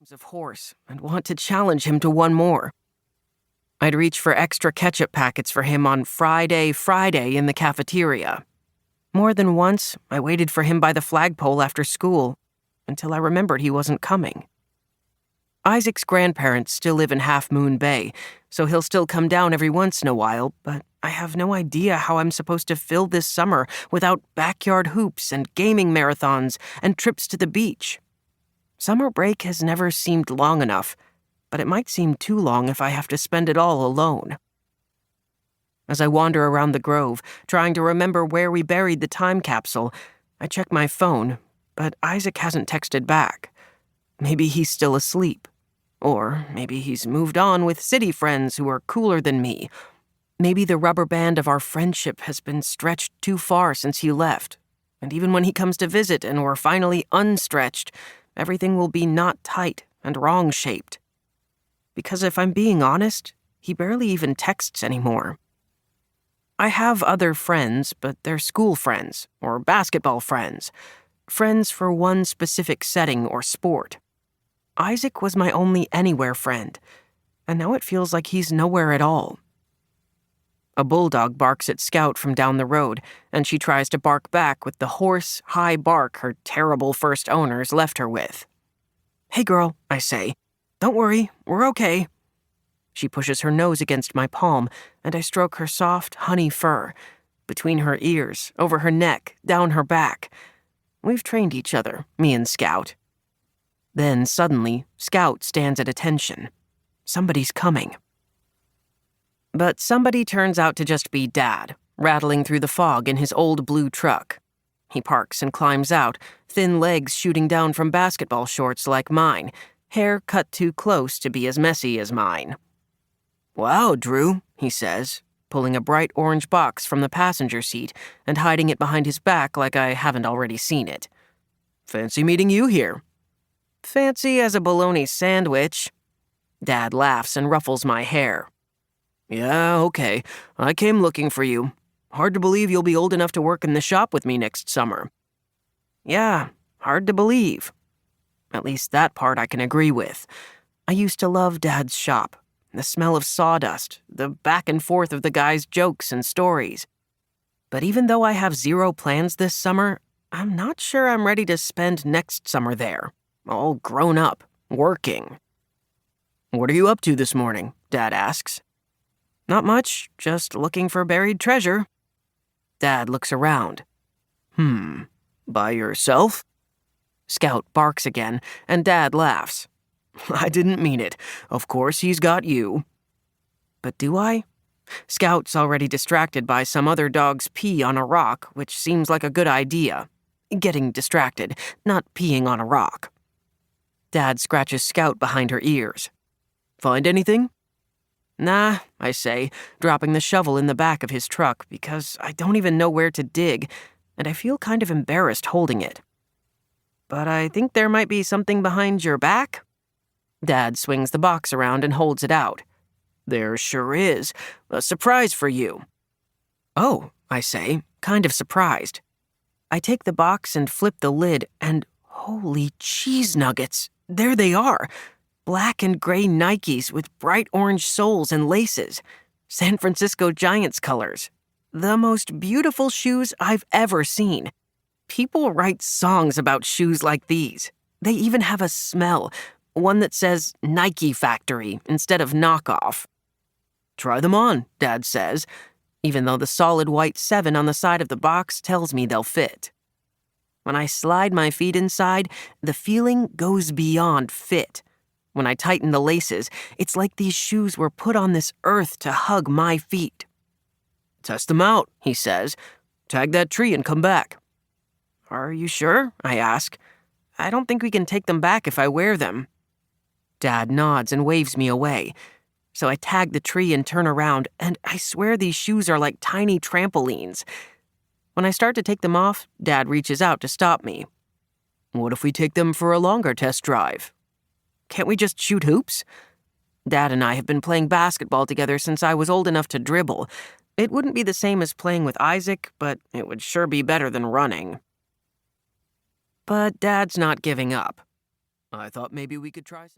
of horse and want to challenge him to one more. I'd reach for extra ketchup packets for him on Friday in the cafeteria. More than once, I waited for him by the flagpole after school until I remembered he wasn't coming. Isaac's grandparents still live in Half Moon Bay, so he'll still come down every once in a while, but I have no idea how I'm supposed to fill this summer without backyard hoops and gaming marathons and trips to the beach. Summer break has never seemed long enough, but it might seem too long if I have to spend it all alone. As I wander around the grove, trying to remember where we buried the time capsule, I check my phone, but Isaac hasn't texted back. Maybe he's still asleep. Or maybe he's moved on with city friends who are cooler than me. Maybe the rubber band of our friendship has been stretched too far since he left, and even when he comes to visit and we're finally unstretched, everything will be not tight and wrong-shaped. Because if I'm being honest, he barely even texts anymore. I have other friends, but they're school friends or basketball friends. Friends for one specific setting or sport. Isaac was my only anywhere friend, and now it feels like he's nowhere at all. A bulldog barks at Scout from down the road, and she tries to bark back with the hoarse, high bark her terrible first owners left her with. "Hey girl," I say. "Don't worry, we're okay." She pushes her nose against my palm, and I stroke her soft, honey fur, between her ears, over her neck, down her back. We've trained each other, me and Scout. Then, suddenly, Scout stands at attention. Somebody's coming. But somebody turns out to just be Dad, rattling through the fog in his old blue truck. He parks and climbs out, thin legs shooting down from basketball shorts like mine, hair cut too close to be as messy as mine. "Wow, Drew," he says, pulling a bright orange box from the passenger seat and hiding it behind his back like I haven't already seen it. "Fancy meeting you here." "Fancy as a bologna sandwich." Dad laughs and ruffles my hair. "Yeah, okay. I came looking for you. Hard to believe you'll be old enough to work in the shop with me next summer." "Yeah, hard to believe. At least that part I can agree with. I used to love Dad's shop. The smell of sawdust, the back and forth of the guys' jokes and stories. But even though I have zero plans this summer, I'm not sure I'm ready to spend next summer there, all grown up, working." "What are you up to this morning?" Dad asks. "Not much, just looking for buried treasure." Dad looks around. By yourself?" Scout barks again, and Dad laughs. "I didn't mean it. Of course he's got you." But do I? Scout's already distracted by some other dog's pee on a rock, which seems like a good idea. Getting distracted, not peeing on a rock. Dad scratches Scout behind her ears. "Find anything?" "Nah," I say, dropping the shovel in the back of his truck because I don't even know where to dig, and I feel kind of embarrassed holding it. "But I think there might be something behind your back." Dad swings the box around and holds it out. "There sure is. A surprise for you." "Oh," I say, kind of surprised. I take the box and flip the lid, and holy cheese nuggets, there they are. Black and gray Nikes with bright orange soles and laces. San Francisco Giants colors. The most beautiful shoes I've ever seen. People write songs about shoes like these. They even have a smell, one that says Nike Factory instead of knockoff. "Try them on," Dad says, even though the solid white 7 on the side of the box tells me they'll fit. When I slide my feet inside, the feeling goes beyond fit. When I tighten the laces, it's like these shoes were put on this earth to hug my feet. "Test them out," he says. "Tag that tree and come back." "Are you sure?" I ask. "I don't think we can take them back if I wear them." Dad nods and waves me away. So I tag the tree and turn around, and I swear these shoes are like tiny trampolines. When I start to take them off, Dad reaches out to stop me. "What if we take them for a longer test drive?" "Can't we just shoot hoops?" Dad and I have been playing basketball together since I was old enough to dribble. It wouldn't be the same as playing with Isaac, but it would sure be better than running. But Dad's not giving up. I thought maybe we could try some.